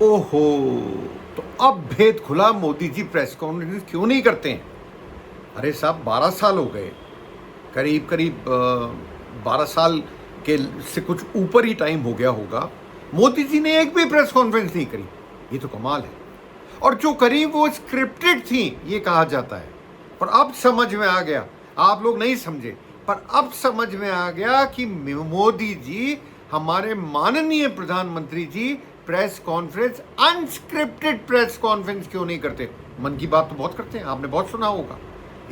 ओहो, तो अब भेद खुला, मोदी जी प्रेस कॉन्फ्रेंस क्यों नहीं करते हैं? अरे साहब, 12 साल हो गए, करीब करीब 12 साल के से कुछ ऊपर ही टाइम हो गया होगा। मोदी जी ने एक भी प्रेस कॉन्फ्रेंस नहीं करी। ये तो कमाल है। और जो करी वो स्क्रिप्टेड थी, ये कहा जाता है। पर अब समझ में आ गया, आप लोग नहीं समझे, पर अब समझ में आ गया कि मोदी जी, हमारे माननीय प्रधानमंत्री जी, press conference, unscripted press conference क्यों नहीं करते? मन की बात तो बहुत करते हैं, आपने बहुत सुना होगा।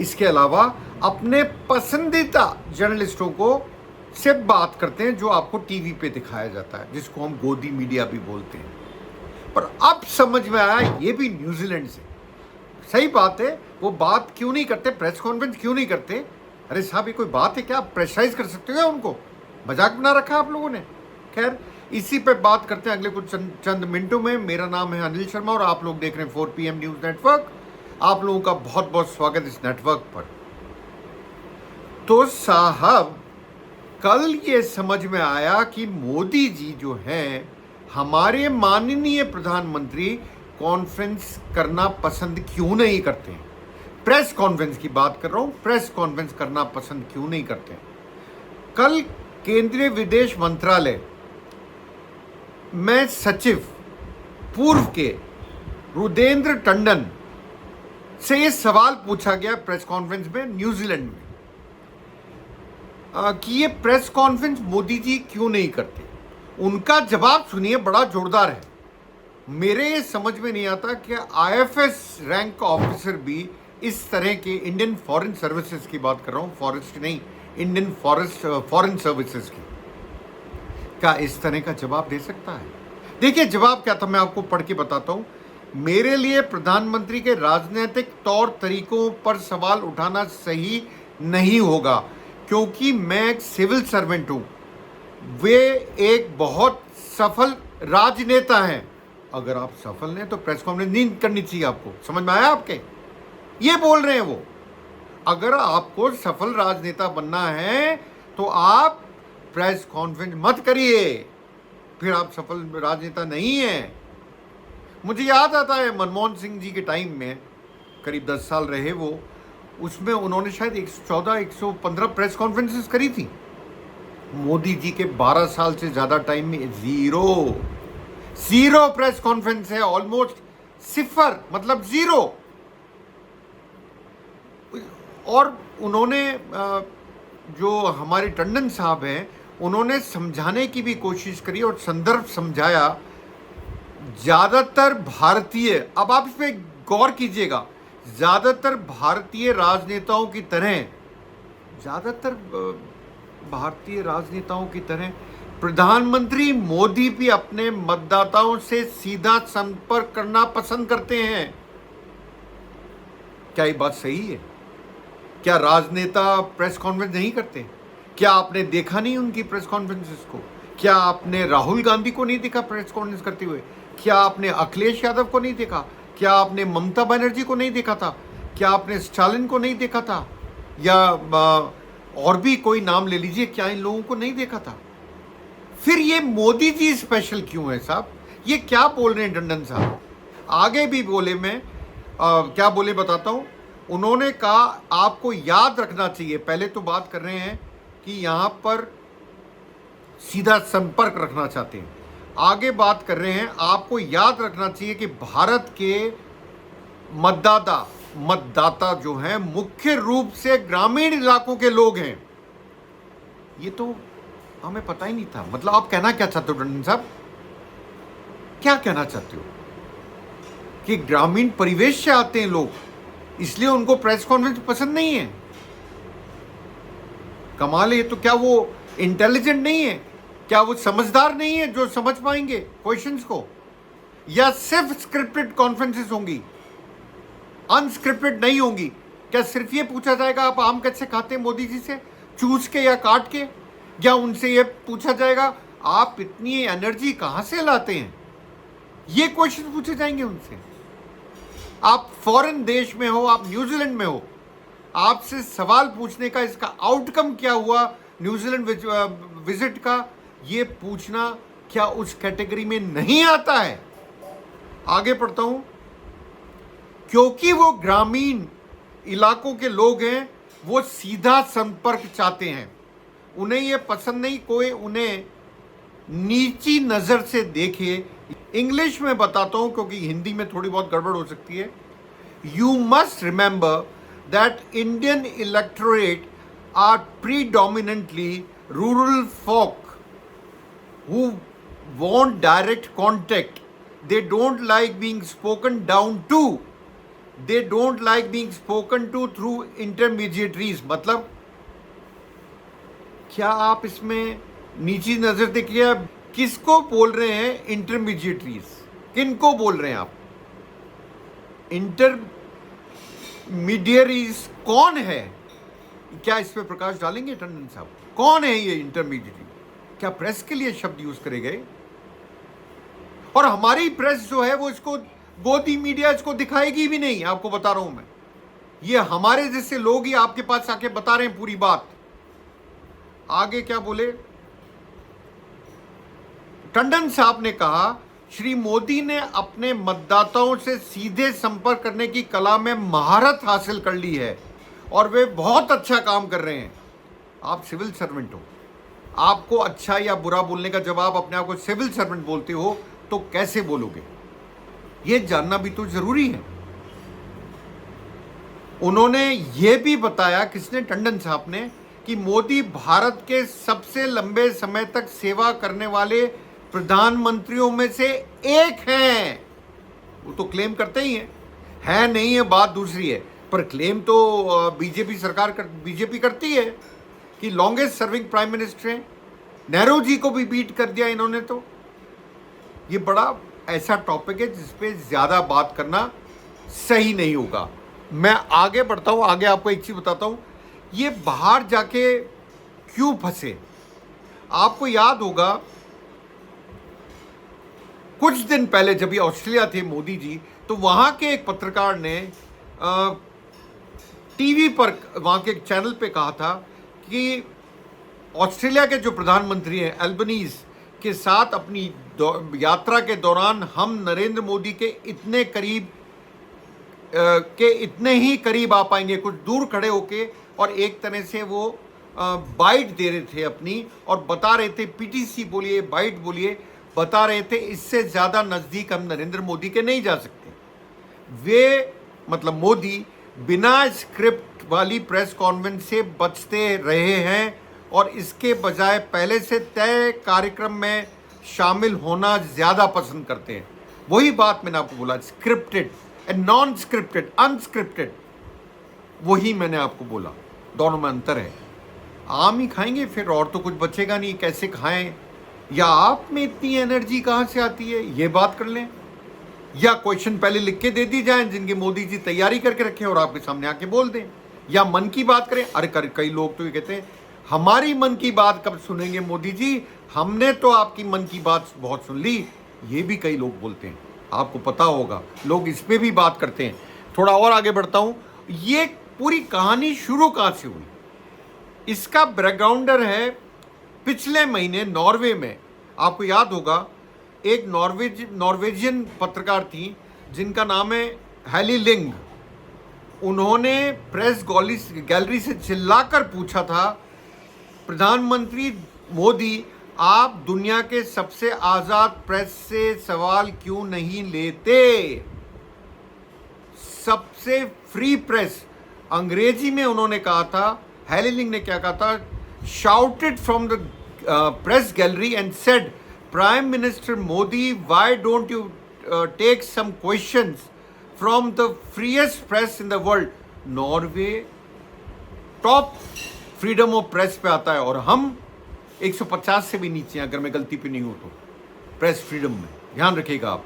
इसके अलावा अपने पसंदीदा जर्नलिस्टों को से बात करते हैं, जो आपको टीवी पे दिखाया जाता है, जिसको हम गोदी मीडिया भी बोलते हैं। पर अब समझ में आया, ये भी न्यूजीलैंड से। सही बात है, वो बात क्यों नहीं करते, प्रेस कॉन्फ्रेंस क्यों नहीं करते? अरे साहब, ये कोई बात है क्या? आप प्रेशराइज कर सकते हो उनको? मजाक बना रखा है आप लोगों ने। खैर, इसी पे बात करते हैं अगले कुछ चंद मिनटों में। मेरा नाम है अनिल शर्मा और आप लोग देख रहे हैं 4 PM न्यूज नेटवर्क। आप लोगों का बहुत बहुत स्वागत इस नेटवर्क पर। तो साहब, कल ये समझ में आया कि मोदी जी जो हैं, हमारे माननीय प्रधानमंत्री, कॉन्फ्रेंस करना पसंद क्यों नहीं करते हैं? प्रेस कॉन्फ्रेंस की बात कर रहा हूं, प्रेस कॉन्फ्रेंस करना पसंद क्यों नहीं करते हैं? कल केंद्रीय विदेश मंत्रालय में सचिव पूर्व के रुदेंद्र टंडन से ये सवाल पूछा गया प्रेस कॉन्फ्रेंस में न्यूजीलैंड में, कि ये प्रेस कॉन्फ्रेंस मोदी जी क्यों नहीं करते। उनका जवाब सुनिए, बड़ा जोरदार है। मेरे ये समझ में नहीं आता कि IFS रैंक का ऑफिसर भी इस तरह के, इंडियन फॉरेन सर्विसेज की बात कर रहा हूँ, फॉरेस्ट नहीं, इंडियन फॉरेन सर्विसेज की, क्या इस तरह का जवाब दे सकता है? देखिए जवाब क्या था, मैं आपको पढ़ के बताता हूँ। मेरे लिए प्रधानमंत्री के राजनीतिक तौर तरीकों पर सवाल उठाना सही नहीं होगा, क्योंकि मैं एक सिविल सर्वेंट हूं। वे एक बहुत सफल राजनेता हैं। अगर आप सफल हैं तो प्रेस कॉन्फ्रेंस नहीं करनी चाहिए आपको। समझ में आया आपके? ये बोल रहे हैं वो। अगर आपको सफल राजनेता बनना है तो आप प्रेस कॉन्फ्रेंस मत करिए, फिर आप सफल राजनेता नहीं हैं। मुझे याद आता है मनमोहन सिंह जी के टाइम में, करीब 10 साल रहे वो, उसमें उन्होंने शायद 114 115 प्रेस कॉन्फ्रेंसेस करी थी। मोदी जी के 12 साल से ज़्यादा टाइम में जीरो प्रेस कॉन्फ्रेंस है, ऑलमोस्ट सिफर, मतलब जीरो। और उन्होंने, जो हमारे टंडन साहब हैं, उन्होंने समझाने की भी कोशिश करी और संदर्भ समझाया। ज़्यादातर भारतीय, अब आप इस पर गौर कीजिएगा, ज़्यादातर भारतीय राजनेताओं की तरह प्रधानमंत्री मोदी भी अपने मतदाताओं से सीधा संपर्क करना पसंद करते हैं। क्या ये बात सही है? क्या राजनेता प्रेस कॉन्फ्रेंस नहीं करते? क्या आपने देखा नहीं उनकी प्रेस कॉन्फ्रेंसेस को? क्या आपने राहुल गांधी को नहीं देखा प्रेस कॉन्फ्रेंस करते हुए? क्या आपने अखिलेश यादव को नहीं देखा? क्या आपने ममता बनर्जी को नहीं देखा था? क्या आपने स्टालिन को नहीं देखा था? या और भी कोई नाम ले लीजिए, क्या इन लोगों को नहीं देखा था? फिर ये मोदी जी स्पेशल क्यों है साहब? ये क्या बोल रहे हैं टंडन साहब? आगे भी बोले, मैं क्या बोले बताता हूं। उन्होंने कहा आपको याद रखना चाहिए, पहले तो बात कर रहे हैं कि यहां पर सीधा संपर्क रखना चाहते हैं। आगे बात कर रहे हैं, आपको याद रखना चाहिए कि भारत के मतदाता जो हैं, मुख्य रूप से ग्रामीण इलाकों के लोग हैं। ये तो हमें पता ही नहीं था। मतलब आप कहना क्या चाहते हो टंडन साहब? क्या कहना चाहते हो कि ग्रामीण परिवेश से आते हैं लोग, इसलिए उनको प्रेस कॉन्फ्रेंस पसंद नहीं है? कमाल है। तो क्या वो इंटेलिजेंट नहीं है? क्या वो समझदार नहीं है जो समझ पाएंगे क्वेश्चंस को? या सिर्फ स्क्रिप्टेड कॉन्फ्रेंसेस होंगी, अनस्क्रिप्टेड नहीं होंगी? क्या सिर्फ ये पूछा जाएगा आप आम कैसे खाते हैं मोदी जी से, चूस के या काट के? या उनसे ये पूछा जाएगा आप इतनी एनर्जी कहां से लाते हैं? ये क्वेश्चन पूछे जाएंगे उनसे। आप फॉरेन देश में हो, आप न्यूजीलैंड में हो, आपसे सवाल पूछने का, इसका आउटकम क्या हुआ न्यूजीलैंड विजिट का, ये पूछना क्या उस कैटेगरी में नहीं आता है? आगे पढ़ता हूं। क्योंकि वो ग्रामीण इलाकों के लोग हैं, वो सीधा संपर्क चाहते हैं, उन्हें ये पसंद नहीं कोई उन्हें नीची नजर से देखे। इंग्लिश में बताता हूं क्योंकि हिंदी में थोड़ी बहुत गड़बड़ हो सकती है। You must remember that Indian electorate are predominantly rural folk who want direct contact. They don't like being spoken down to. They don't like being spoken to through intermediaries. मतलब क्या आप इसमें नीची नजर देखिए, किसको बोल रहे हैं इंटरमीडिएटरीज? किनको बोल रहे हैं आप? इंटरमीडियरीज कौन है? क्या इस पे प्रकाश डालेंगे टंडन साहब? कौन है ये इंटरमीडिएटरी? क्या प्रेस के लिए शब्द यूज करे गए? और हमारी प्रेस जो है वो इसको, गोदी मीडिया इसको दिखाएगी भी नहीं। आपको बता रहा हूं मैं, ये हमारे जैसे लोग ही आपके पास आके बता रहे हैं पूरी बात। आगे क्या बोले टंडन साहब ने कहा, श्री मोदी ने अपने मतदाताओं से सीधे संपर्क करने की कला में महारत हासिल कर ली है और वे बहुत अच्छा काम कर रहे हैं। आप सिविल सर्वेंट हो, आपको अच्छा या बुरा बोलने का जवाब अपने आप को सिविल सर्वेंट बोलते हो तो कैसे बोलोगे? यह जानना भी तो जरूरी है। उन्होंने यह भी बताया, किसने? टंडन साहब ने, कि मोदी भारत के सबसे लंबे समय तक सेवा करने वाले प्रधानमंत्रियों में से एक हैं। वो तो क्लेम करते ही हैं, है नहीं है बात दूसरी है, पर क्लेम तो बीजेपी करती है कि लॉन्गेस्ट सर्विंग प्राइम मिनिस्टर हैं। नेहरू जी को भी बीट कर दिया इन्होंने। तो ये बड़ा ऐसा टॉपिक है जिस पे ज्यादा बात करना सही नहीं होगा। मैं आगे बढ़ता हूं, आगे आपको एक चीज बताता हूं, ये बाहर जाके क्यों फंसे। आपको याद होगा कुछ दिन पहले जब ये ऑस्ट्रेलिया थे मोदी जी, तो वहां के एक पत्रकार ने टीवी पर, वहां के एक चैनल पे कहा था कि ऑस्ट्रेलिया के जो प्रधानमंत्री हैं एल्बनीज के साथ अपनी यात्रा के दौरान हम नरेंद्र मोदी के इतने ही करीब आ पाएंगे, कुछ दूर खड़े होके, और एक तरह से वो बाइट दे रहे थे अपनी, और बता रहे थे, पीटीसी बोलिए, बाइट बोलिए, बता रहे थे इससे ज्यादा नजदीक हम नरेंद्र मोदी के नहीं जा सकते। वे मतलब मोदी बिना स्क्रिप्ट वाली प्रेस कॉन्फ्रेंस से बचते रहे हैं और इसके बजाय पहले से तय कार्यक्रम में शामिल होना ज्यादा पसंद करते हैं। वही बात मैंने आपको बोला, scripted and non scripted, unscripted, वही मैंने आपको बोला, दोनों में अंतर है। आम ही खाएंगे फिर, और तो कुछ बचेगा नहीं, कैसे खाएं? या आप में इतनी एनर्जी कहां से आती है, ये बात कर लें, या क्वेश्चन पहले लिख के दे दी जाए जिनकी मोदी जी तैयारी करके रखें और आपके सामने आके बोल दें, या मन की बात करें। अरे कई लोग तो ये कहते हैं हमारी मन की बात कब सुनेंगे मोदी जी, हमने तो आपकी मन की बात बहुत सुन ली। ये भी कई लोग बोलते हैं, आपको पता होगा, लोग इस पे भी बात करते हैं। थोड़ा और आगे बढ़ता हूं, ये पूरी कहानी शुरू कहां से हुई, इसका बैकग्राउंडर है पिछले महीने नॉर्वे में। आपको याद होगा एक नॉर्वेजियन पत्रकार थी जिनका नाम है हेली लिंग। उन्होंने प्रेस गैलरी से चिल्लाकर पूछा था, प्रधानमंत्री मोदी, आप दुनिया के सबसे आजाद प्रेस से सवाल क्यों नहीं लेते? सबसे फ्री प्रेस, अंग्रेजी में उन्होंने कहा था। हेली लिंग ने क्या कहा था? Shouted from the press gallery and said, prime minister Modi, why don't you take some questions from the freest press in the world. Norway top freedom of press पे आता है और हम 150 से भी नीचे हैं, अगर मैं गलती पे नहीं हूं तो, प्रेस फ्रीडम में। ध्यान रखिएगा आप,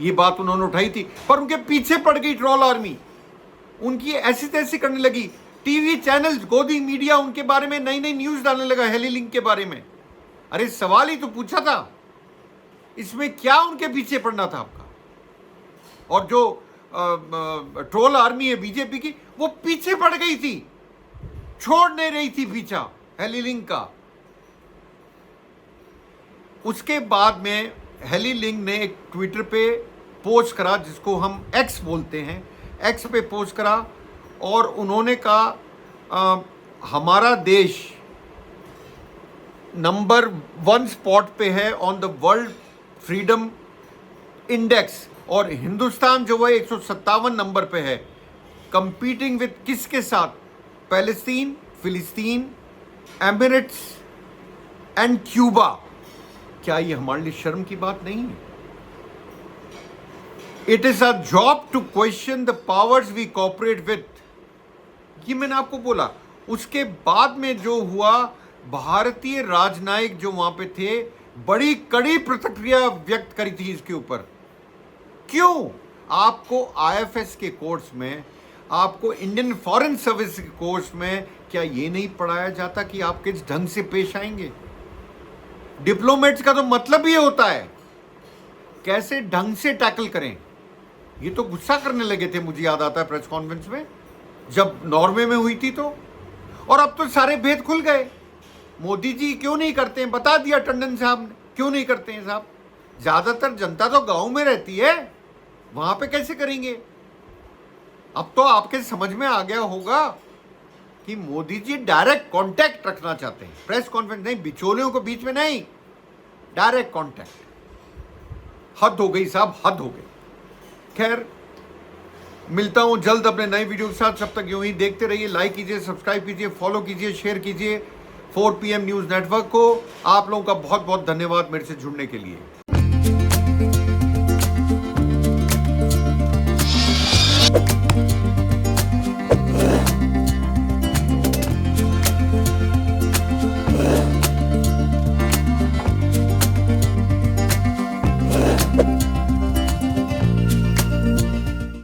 ये बात उन्होंने उठाई थी, पर उनके पीछे पड़ गई ट्रोल आर्मी, उनकी ऐसी तैसी करने लगी। टीवी चैनल्स, गोदी मीडिया उनके बारे में नई नई न्यूज डालने लगा हेली लिंग के बारे में। अरे सवाल ही तो पूछा था, इसमें क्या उनके पीछे पड़ना था आपका? और जो ट्रोल आर्मी है बीजेपी की, वो पीछे पड़ गई थी, छोड़ नहीं रही थी पीछा हेली लिंग का। उसके बाद में हेली लिंग ने एक ट्विटर पे पोस्ट करा, जिसको हम एक्स बोलते हैं, एक्स पे पोस्ट करा और उन्होंने कहा हमारा देश नंबर 1 स्पॉट पे है on the world freedom index और हिंदुस्तान जो है 157 नंबर पे है, कंपीटिंग विद किसके साथ? पैलेस्तीन, फिलिस्तीन, एमिरेट्स एंड क्यूबा। क्या ये हमारे लिए शर्म की बात नहीं है? It is a job to question the powers we cooperate with. ये मैंने आपको बोला। उसके बाद में जो हुआ, भारतीय राजनयिक जो वहां पे थे, बड़ी कड़ी प्रतिक्रिया व्यक्त करी थी इसके ऊपर। क्यों? आपको आईएफएस के कोर्स में, आपको इंडियन फॉरेन सर्विस के कोर्स में क्या ये नहीं पढ़ाया जाता कि आप किस ढंग से पेश आएंगे? डिप्लोमेट्स का तो मतलब ही होता है कैसे ढंग से टैकल करें। ये तो गुस्सा करने लगे थे, मुझे याद आता है प्रेस कॉन्फ्रेंस में जब नॉर्वे में हुई थी तो। और अब तो सारे भेद खुल गए। मोदी जी क्यों नहीं करते हैं? बता दिया टंडन साहब ने, क्यों नहीं करते हैं साहब? ज्यादातर जनता तो गांव में रहती है, वहां पे कैसे करेंगे? अब तो आपके समझ में आ गया होगा कि मोदी जी डायरेक्ट कांटेक्ट रखना चाहते हैं। प्रेस कॉन्फ्रेंस नहीं, बिचौलियों को बीच में नहीं, डायरेक्ट कांटेक्ट। हद हो गई साहब, हद हो गई। खैर, मिलता हूं जल्द अपने नए वीडियो के साथ। सब तक यूं ही देखते रहिए, लाइक कीजिए, सब्सक्राइब कीजिए, फॉलो कीजिए, शेयर कीजिए 4 PM न्यूज नेटवर्क को। आप लोगों का बहुत बहुत धन्यवाद मेरे से जुड़ने के लिए।